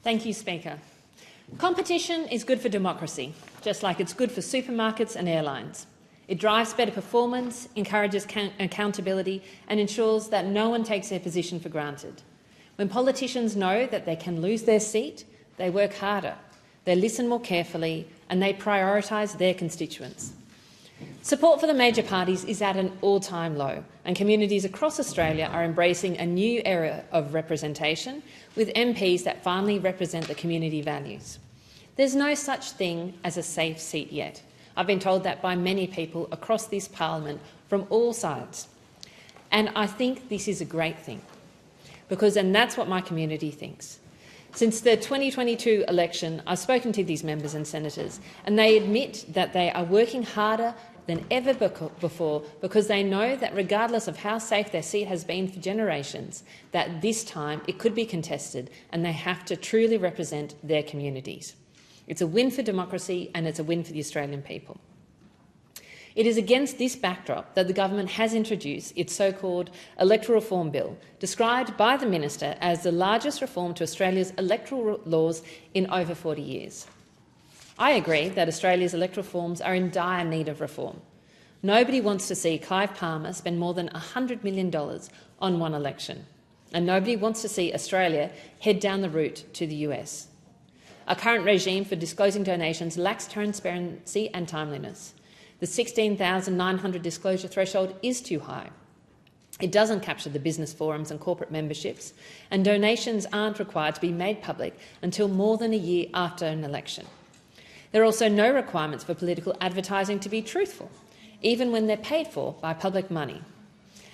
Thank you, Speaker. Competition is good for democracy, just like it's good for supermarkets and airlines. It drives better performance, encourages accountability and ensures that no one takes their position for granted. When politicians know that they can lose their seat, they work harder, they listen more carefully and they prioritise their constituents. Support for the major parties is at an all-time low, and communities across Australia are embracing a new era of representation with MPs that finally represent the community values. There's no such thing as a safe seat yet. I've been told that by many people across this parliament from all sides. And I think this is a great thing, and that's what my community thinks. Since the 2022 election, I've spoken to these members and senators, and they admit that they are working harder than ever before because they know that regardless of how safe their seat has been for generations, that this time it could be contested and they have to truly represent their communities. It's a win for democracy and it's a win for the Australian people. It is against this backdrop that the government has introduced its so-called Electoral Reform Bill, described by the minister as the largest reform to Australia's electoral laws in over 40 years. I agree that Australia's electoral reforms are in dire need of reform. Nobody wants to see Clive Palmer spend more than $100 million on one election, and nobody wants to see Australia head down the route to the US. Our current regime for disclosing donations lacks transparency and timeliness. The 16,900 disclosure threshold is too high. It doesn't capture the business forums and corporate memberships, and donations aren't required to be made public until more than a year after an election. There are also no requirements for political advertising to be truthful, even when they're paid for by public money.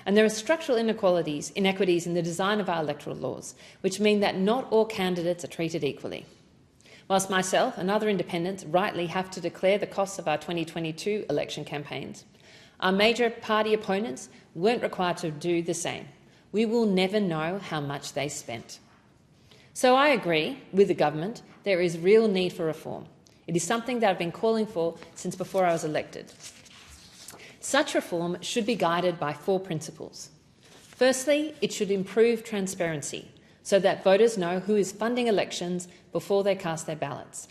And there are structural inequities in the design of our electoral laws, which mean that not all candidates are treated equally. Whilst myself and other independents rightly have to declare the costs of our 2022 election campaigns, our major party opponents weren't required to do the same. We will never know how much they spent. So I agree with the government there is real need for reform. It is something that I've been calling for since before I was elected. Such reform should be guided by 4 principles. Firstly, it should improve transparency so that voters know who is funding elections before they cast their ballots.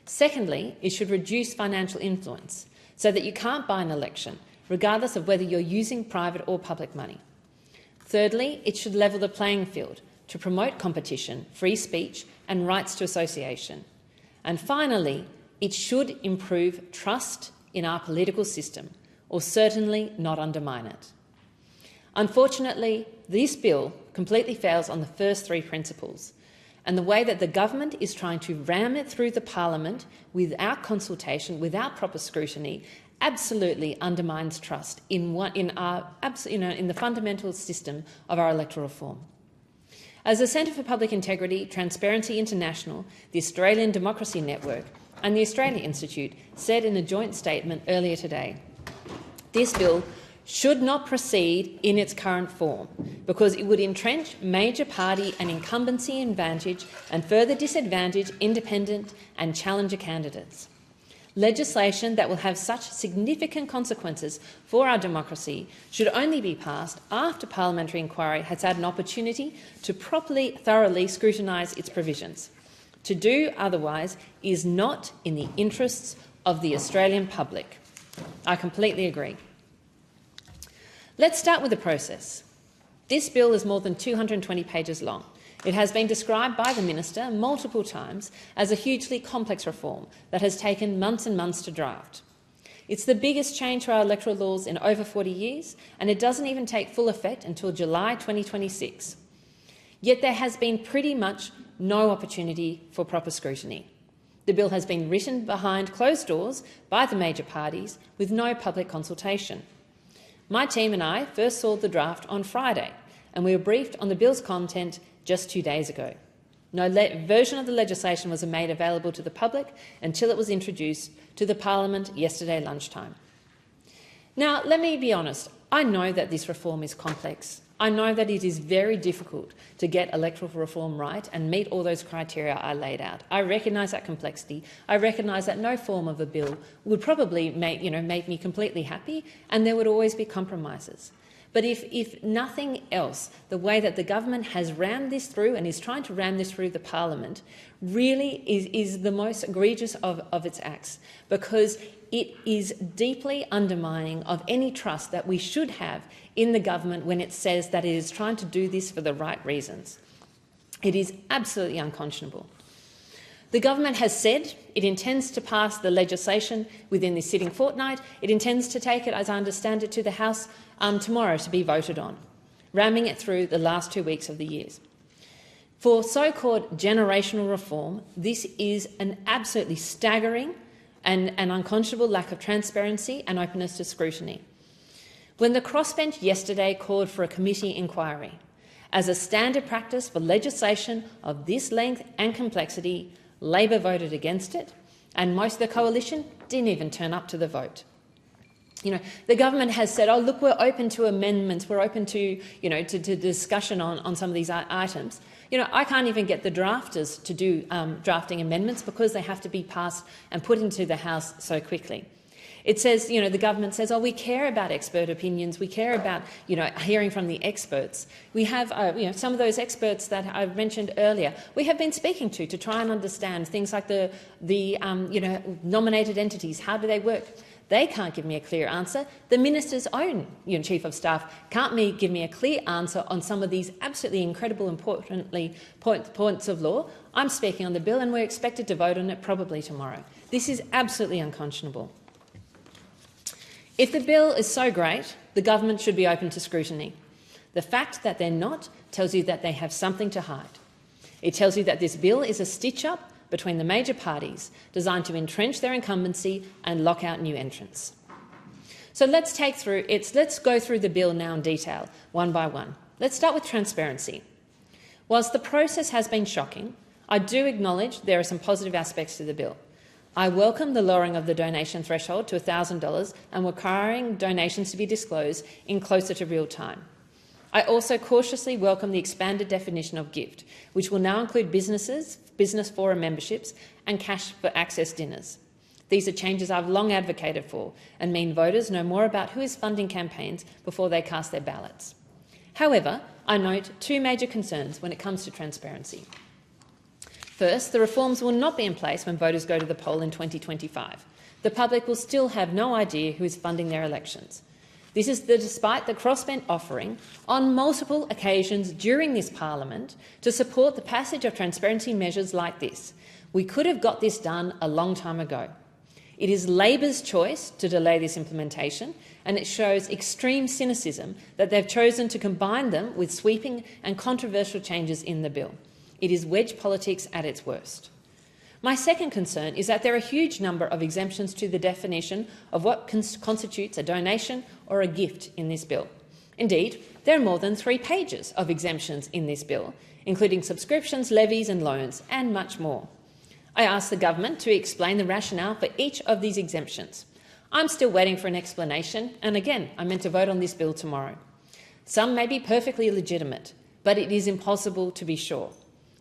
Secondly, it should reduce financial influence so that you can't buy an election, regardless of whether you're using private or public money. Thirdly, it should level the playing field to promote competition, free speech and rights to association. And finally, it should improve trust in our political system, or certainly not undermine it. Unfortunately, this bill completely fails on the first 3 principles, and the way that the government is trying to ram it through the parliament without consultation, without proper scrutiny, absolutely undermines trust in the fundamental system of our electoral reform. As the Centre for Public Integrity, Transparency International, the Australian Democracy Network and the Australia Institute said in a joint statement earlier today, this bill should not proceed in its current form because it would entrench major party and incumbency advantage and further disadvantage independent and challenger candidates. Legislation that will have such significant consequences for our democracy should only be passed after parliamentary inquiry has had an opportunity to thoroughly scrutinise its provisions. To do otherwise is not in the interests of the Australian public. I completely agree. Let's start with the process. This bill is more than 220 pages long. It has been described by the minister multiple times as a hugely complex reform that has taken months and months to draft. It's the biggest change to our electoral laws in over 40 years, and it doesn't even take full effect until July 2026. Yet there has been pretty much no opportunity for proper scrutiny. The bill has been written behind closed doors by the major parties with no public consultation. My team and I first saw the draft on Friday, and we were briefed on the bill's content just 2 days ago. No version of the legislation was made available to the public until it was introduced to the Parliament yesterday lunchtime. Now, let me be honest. I know that this reform is complex. I know that it is very difficult to get electoral reform right and meet all those criteria I laid out. I recognise that complexity. I recognise that no form of a bill would probably make me completely happy, and there would always be compromises. But if nothing else, the way that the government has rammed this through and is trying to ram this through the parliament really is the most egregious of its acts, because it is deeply undermining of any trust that we should have in the government when it says that it is trying to do this for the right reasons. It is absolutely unconscionable. The government has said it intends to pass the legislation within this sitting fortnight. It intends to take it, as I understand it, to the House tomorrow to be voted on, ramming it through the last 2 weeks of the year. For so-called generational reform, this is an absolutely staggering and an unconscionable lack of transparency and openness to scrutiny. When the crossbench yesterday called for a committee inquiry, as a standard practice for legislation of this length and complexity, Labor voted against it, and most of the coalition didn't even turn up to the vote. The government has said, oh, look, we're open to amendments, we're open to, to discussion on some of these items. I can't even get the drafters to do drafting amendments because they have to be passed and put into the House so quickly. It says, the government says, oh, we care about expert opinions, we care about, hearing from the experts. We have, some of those experts that I mentioned earlier, we have been speaking to try and understand things like the nominated entities, how do they work? They can't give me a clear answer. The minister's own chief of staff can't give me a clear answer on some of these absolutely incredible, importantly, points of law. I'm speaking on the bill and we're expected to vote on it probably tomorrow. This is absolutely unconscionable. If the bill is so great, the government should be open to scrutiny. The fact that they're not tells you that they have something to hide. It tells you that this bill is a stitch-up between the major parties designed to entrench their incumbency and lock out new entrants. So let's go through the bill now in detail, one by one. Let's start with transparency. Whilst the process has been shocking, I do acknowledge there are some positive aspects to the bill. I welcome the lowering of the donation threshold to $1,000 and requiring donations to be disclosed in closer to real time. I also cautiously welcome the expanded definition of gift, which will now include business forum memberships and cash for access dinners. These are changes I've long advocated for and mean voters know more about who is funding campaigns before they cast their ballots. However, I note two major concerns when it comes to transparency. First, the reforms will not be in place when voters go to the poll in 2025. The public will still have no idea who is funding their elections. This is despite the crossbench offering on multiple occasions during this parliament to support the passage of transparency measures like this. We could have got this done a long time ago. It is Labor's choice to delay this implementation, and it shows extreme cynicism that they've chosen to combine them with sweeping and controversial changes in the bill. It is wedge politics at its worst. My second concern is that there are a huge number of exemptions to the definition of what constitutes a donation or a gift in this bill. Indeed, there are more than 3 pages of exemptions in this bill, including subscriptions, levies and loans, and much more. I asked the government to explain the rationale for each of these exemptions. I'm still waiting for an explanation, and again, I'm meant to vote on this bill tomorrow. Some may be perfectly legitimate, but it is impossible to be sure.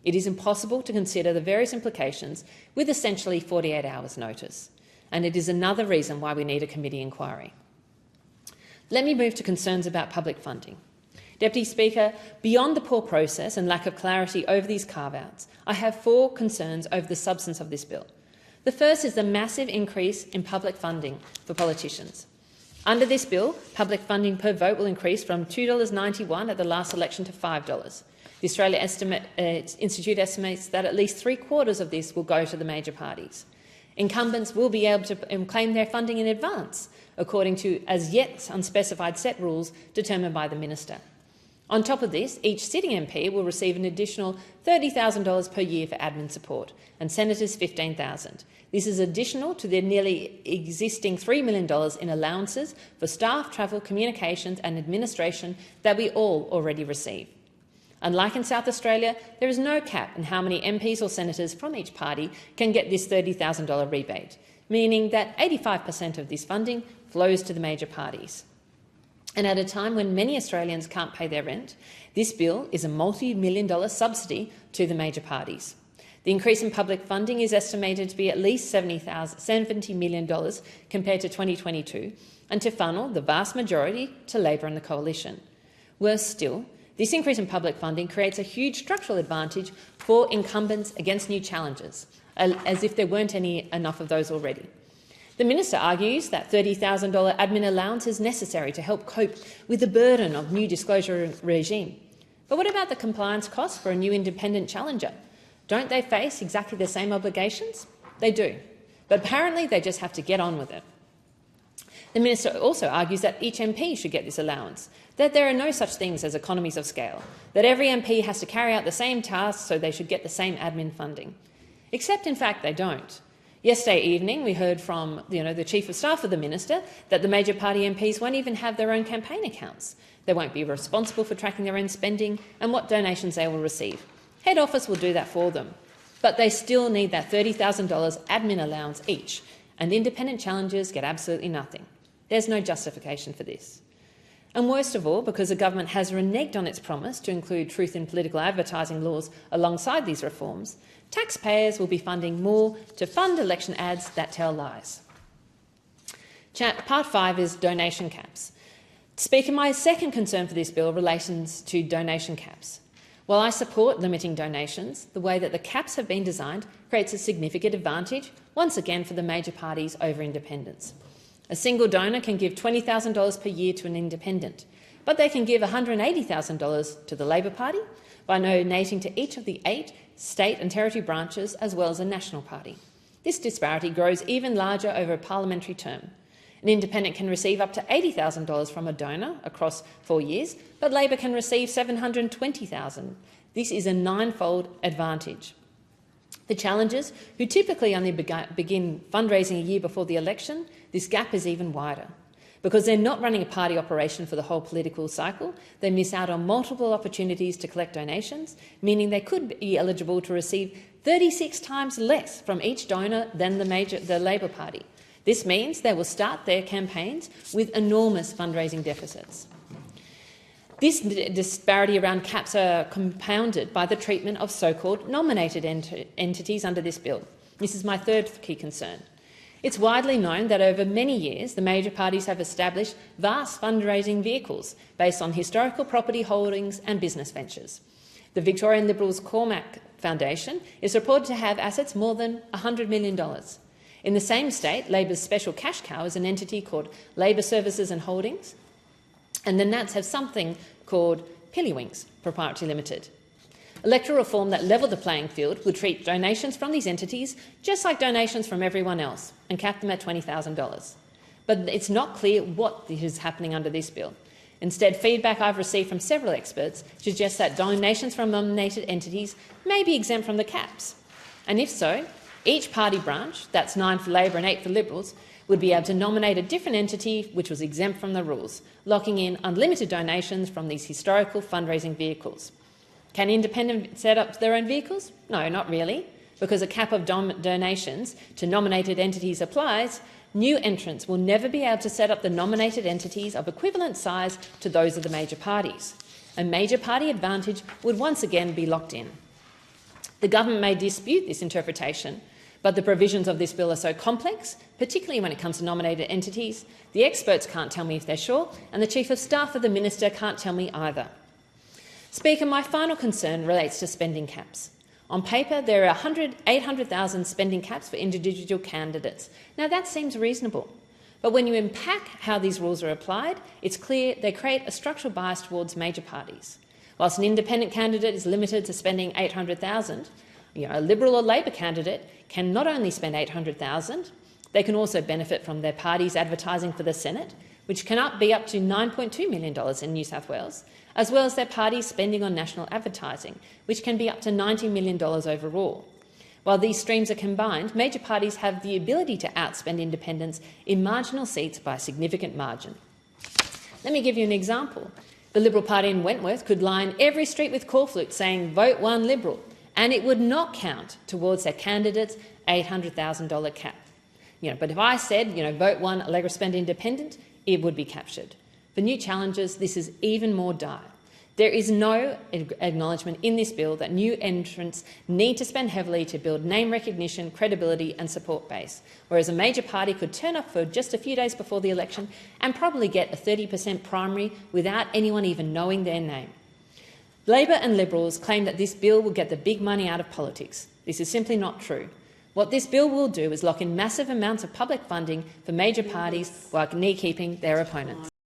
It is impossible to consider the various implications with essentially 48 hours' notice, and it is another reason why we need a committee inquiry. Let me move to concerns about public funding. Deputy Speaker, beyond the poor process and lack of clarity over these carve-outs, I have 4 concerns over the substance of this bill. The first is the massive increase in public funding for politicians. Under this bill, public funding per vote will increase from $2.91 at the last election to $5. The Australia Institute estimates that at least 3/4 of this will go to the major parties. Incumbents will be able to claim their funding in advance, according to as yet unspecified set rules determined by the minister. On top of this, each sitting MP will receive an additional $30,000 per year for admin support, and senators $15,000. This is additional to the nearly existing $3 million in allowances for staff, travel, communications and administration that we all already receive. Unlike in South Australia, there is no cap in how many MPs or senators from each party can get this $30,000 rebate, meaning that 85% of this funding flows to the major parties. And at a time when many Australians can't pay their rent, this bill is a multi-million-dollar subsidy to the major parties. The increase in public funding is estimated to be at least $70 million compared to 2022, and to funnel the vast majority to Labor and the Coalition. Worse still, this increase in public funding creates a huge structural advantage for incumbents against new challengers, as if there weren't enough of those already. The minister argues that $30,000 admin allowance is necessary to help cope with the burden of new disclosure regime. But what about the compliance costs for a new independent challenger? Don't they face exactly the same obligations? They do, but apparently they just have to get on with it. The minister also argues that each MP should get this allowance, that there are no such things as economies of scale, that every MP has to carry out the same tasks, so they should get the same admin funding. Except, in fact, they don't. Yesterday evening, we heard from the Chief of Staff of the Minister that the major party MPs won't even have their own campaign accounts. They won't be responsible for tracking their own spending and what donations they will receive. Head office will do that for them. But they still need that $30,000 admin allowance each, and independent challengers get absolutely nothing. There's no justification for this. And worst of all, because the government has reneged on its promise to include truth in political advertising laws alongside these reforms, taxpayers will be funding more to fund election ads that tell lies. Part 5 is donation caps. Speaker, my second concern for this bill relates to donation caps. While I support limiting donations, the way that the caps have been designed creates a significant advantage, once again, for the major parties over independents. A single donor can give $20,000 per year to an independent, but they can give $180,000 to the Labor Party by donating to each of the 8 state and territory branches as well as a national party. This disparity grows even larger over a parliamentary term. An independent can receive up to $80,000 from a donor across 4 years, but Labor can receive $720,000. This is a 9-fold advantage. The challengers, who typically only begin fundraising a year before the election, this gap is even wider. Because they're not running a party operation for the whole political cycle, they miss out on multiple opportunities to collect donations, meaning they could be eligible to receive 36 times less from each donor than the Labor Party. This means they will start their campaigns with enormous fundraising deficits. This disparity around caps are compounded by the treatment of so-called nominated entities under this bill. This is my third key concern. It's widely known that over many years the major parties have established vast fundraising vehicles based on historical property holdings and business ventures. The Victorian Liberals Cormac Foundation is reported to have assets more than $100 million. In the same state, Labor's special cash cow is an entity called Labor Services and Holdings, and the Nats have something called Pillywinks Proprietary Limited. Electoral reform that levelled the playing field would treat donations from these entities just like donations from everyone else and cap them at $20,000. But it's not clear what is happening under this bill. Instead, feedback I've received from several experts suggests that donations from nominated entities may be exempt from the caps. And if so, each party branch, that's 9 for Labor and 8 for Liberals, would be able to nominate a different entity which was exempt from the rules, locking in unlimited donations from these historical fundraising vehicles. Can independents set up their own vehicles? No, not really. Because a cap of donations to nominated entities applies, new entrants will never be able to set up the nominated entities of equivalent size to those of the major parties. A major party advantage would once again be locked in. The government may dispute this interpretation, but the provisions of this bill are so complex, particularly when it comes to nominated entities, the experts can't tell me if they're sure, and the Chief of Staff of the Minister can't tell me either. Speaker, my final concern relates to spending caps. On paper, there are 800,000 spending caps for individual candidates. Now, that seems reasonable. But when you unpack how these rules are applied, it's clear they create a structural bias towards major parties. Whilst an independent candidate is limited to spending $800,000, a Liberal or Labor candidate can not only spend $800,000, they can also benefit from their party's advertising for the Senate, which can be up to $9.2 million in New South Wales, as well as their party's spending on national advertising, which can be up to $90 million overall. While these streams are combined, major parties have the ability to outspend independents in marginal seats by a significant margin. Let me give you an example. The Liberal Party in Wentworth could line every street with call flutes saying, "Vote 1 Liberal," and it would not count towards their candidate's $800,000 cap. But if I said, "Vote 1 Allegra Spend Independent," it would be captured. For new challengers, this is even more dire. There is no acknowledgement in this bill that new entrants need to spend heavily to build name recognition, credibility and support base, whereas a major party could turn up for just a few days before the election and probably get a 30% primary without anyone even knowing their name. Labor and Liberals claim that this bill will get the big money out of politics. This is simply not true. What this bill will do is lock in massive amounts of public funding for major parties while knee-keeping their opponents.